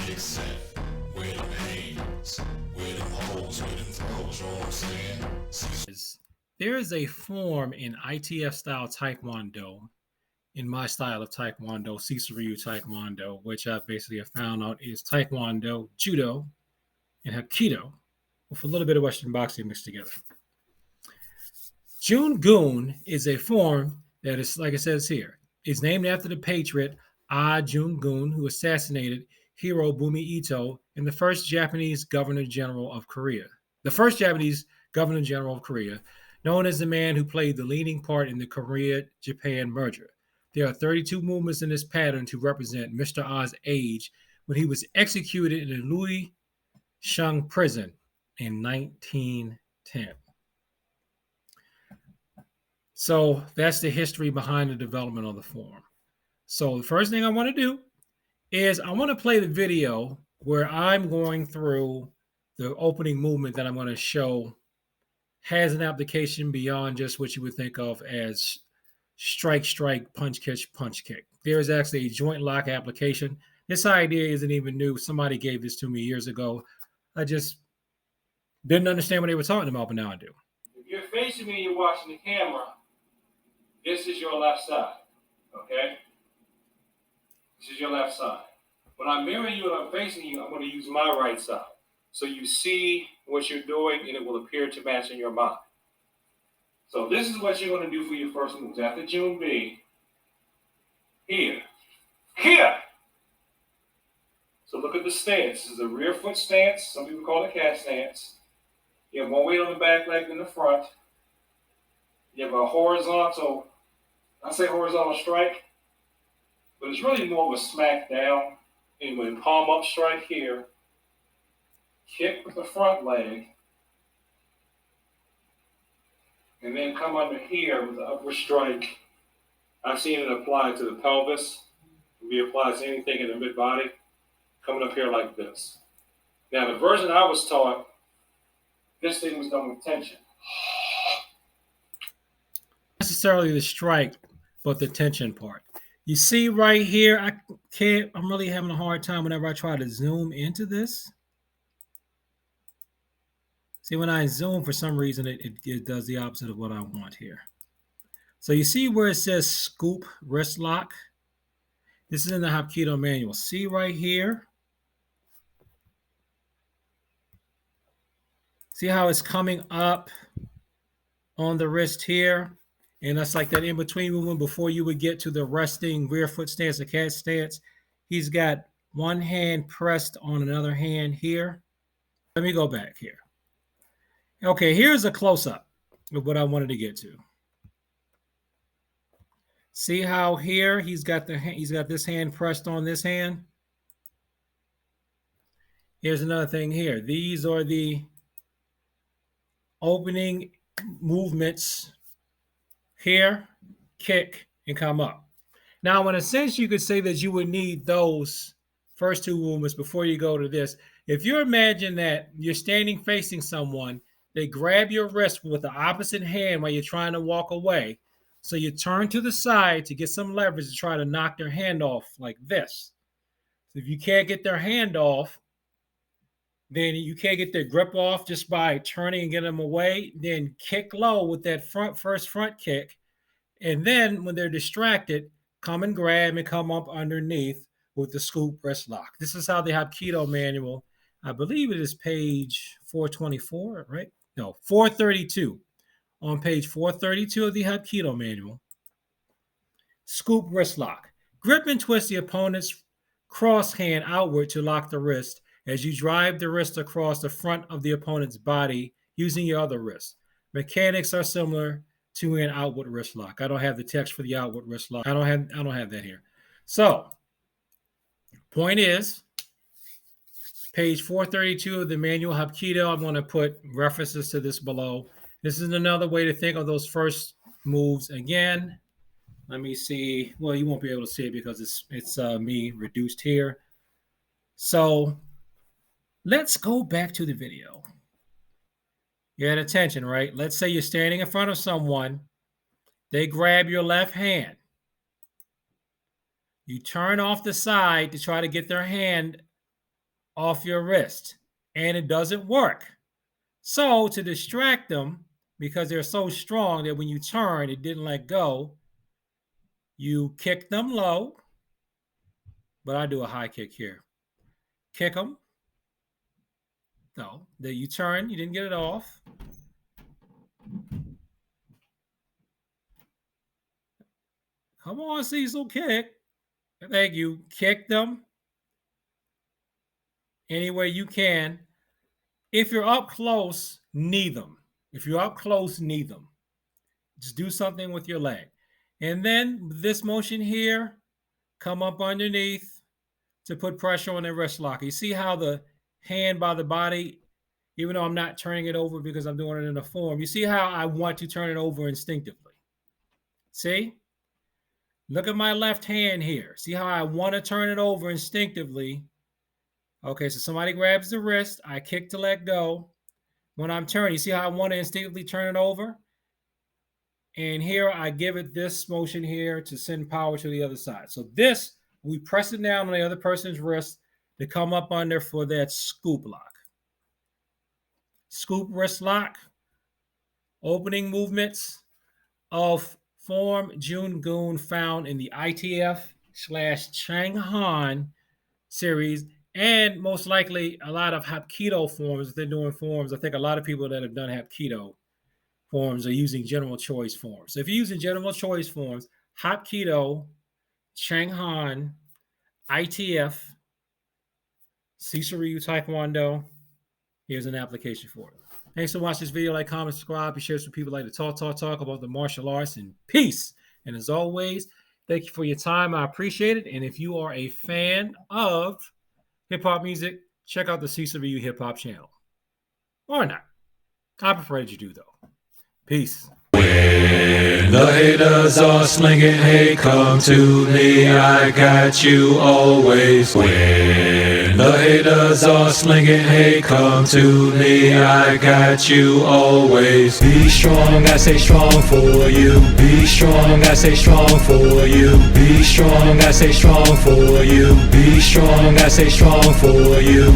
kicks at? Where them hands? Where them holes? Where them throws? You know what I'm saying? There is a form in ITF style Taekwondo, in my style of Taekwondo, Sisu-Ryu Taekwondo, which I basically have found out is Taekwondo, Judo, and Hapkido, with a little bit of Western boxing mixed together. Jun-gun is a form that is, like it says here, is named after the patriot Ah Jun-gun, who assassinated Hirobumi Ito in the first Japanese Governor General of Korea. The first Japanese Governor General of Korea, known as the man who played the leading part in the Korea-Japan merger. There are 32 movements in this pattern to represent Mr. Ah's age when he was executed in the Louis Shung prison in 1910. So that's the history behind the development of the form. So the first thing I want to do is I want to play the video where I'm going through the opening movement that I'm going to show has an application beyond just what you would think of as strike, strike, punch, catch, punch, kick. There is actually a joint lock application. This idea isn't even new. Somebody gave this to me years ago. I just didn't understand what they were talking about, but now I do. If you're facing me and you're watching the camera, this is your left side, okay? This is your left side. When I'm mirroring you and I'm facing you, I'm going to use my right side. So you see what you're doing and it will appear to match in your mind. So this is what you're going to do for your first moves. After June B, here. So look at the stance. This is a rear foot stance. Some people call it cat stance. You have one weight on the back leg than the front. You have a horizontal, I say horizontal strike, but it's really more of a smack down. Anyway, palm up strike here. Kick with the front leg. And then come under here with the upward strike. I've seen it applied to the pelvis. It can be applied to anything in the mid body. Coming up here like this. Now, the version I was taught, this thing was done with tension. Necessarily the strike, but the tension part. You see right here, I'm really having a hard time whenever I try to zoom into this. See, when I zoom, for some reason, it does the opposite of what I want here. So you see where it says scoop wrist lock? This is in the Hapkido manual. See right here? See how it's coming up on the wrist here? And that's like that in-between movement before you would get to the resting rear foot stance, the cat stance. He's got one hand pressed on another hand here. Let me go back here. Okay, here's a close-up of what I wanted to get to. See how here he's got this hand pressed on this hand? Here's another thing here. These are the opening movements here, kick, and come up. Now, in a sense, you could say that you would need those first two movements before you go to this. If you imagine that you're standing facing someone, they grab your wrist with the opposite hand while you're trying to walk away. So you turn to the side to get some leverage to try to knock their hand off like this. So if you can't get their hand off, then you can't get their grip off just by turning and getting them away. Then kick low with that first front kick. And then when they're distracted, come and grab and come up underneath with the scoop wrist lock. This is how the Hapkido manual, I believe it is page 424, right? No, 432. On page 432 of the Hapkido manual. Scoop wrist lock. Grip and twist the opponent's cross hand outward to lock the wrist as you drive the wrist across the front of the opponent's body using your other wrist. Mechanics are similar to an outward wrist lock. I don't have the text for the outward wrist lock. I don't have that here. So, point is, page 432 of the manual Hapkido, I'm going to put references to this below. This is another way to think of those first moves again. Let me see. Well, you won't be able to see it because it's me reduced here. So let's go back to the video. You're at attention, right? Let's say you're standing in front of someone. They grab your left hand. You turn off the side to try to get their hand off your wrist, and it doesn't work. So to distract them, because they're so strong that when you turn, it didn't let go, you kick them low, but I do a high kick here. Kick them. No, then you turn, you didn't get it off. Come on, Cecil, kick. Thank you. Kick them any way you can. If you're up close, knee them. If you're up close, knee them. Just do something with your leg. And then this motion here, come up underneath to put pressure on the wrist lock. You see how the hand by the body, even though I'm not turning it over because I'm doing it in a form, you see how I want to turn it over instinctively. See? Look at my left hand here. See how I want to turn it over instinctively? Okay, so somebody grabs the wrist. I kick to let go. When I'm turning, you see how I want to instinctively turn it over? And here I give it this motion here to send power to the other side. So this, we press it down on the other person's wrist to come up under for that scoop lock. Scoop wrist lock. Opening movements of form Jun Goon found in the ITF/Chang Han series, and most likely a lot of Hapkido forms. If they're doing forms, I think a lot of people that have done Hapkido forms are using general choice forms. So if you're using general choice forms, Hapkido, Chang Han, ITF, Cecil Ryu Taekwondo, here's an application for it. Thanks for watching this video. Like, comment, subscribe, and share this with people who like to talk about the martial arts, and peace. And as always, thank you for your time. I appreciate it. And if you are a fan of hip-hop music, check out the Cecil Ryu Hip-Hop channel. Or not. I prefer that you do, though. Peace. When the haters are slinging hate, come to me, I got you always. When the haters are slinging hate, come to me, I got you always. Be strong, I say strong for you. Be strong, I say strong for you. Be strong, I say strong for you. Be strong, I say strong for you.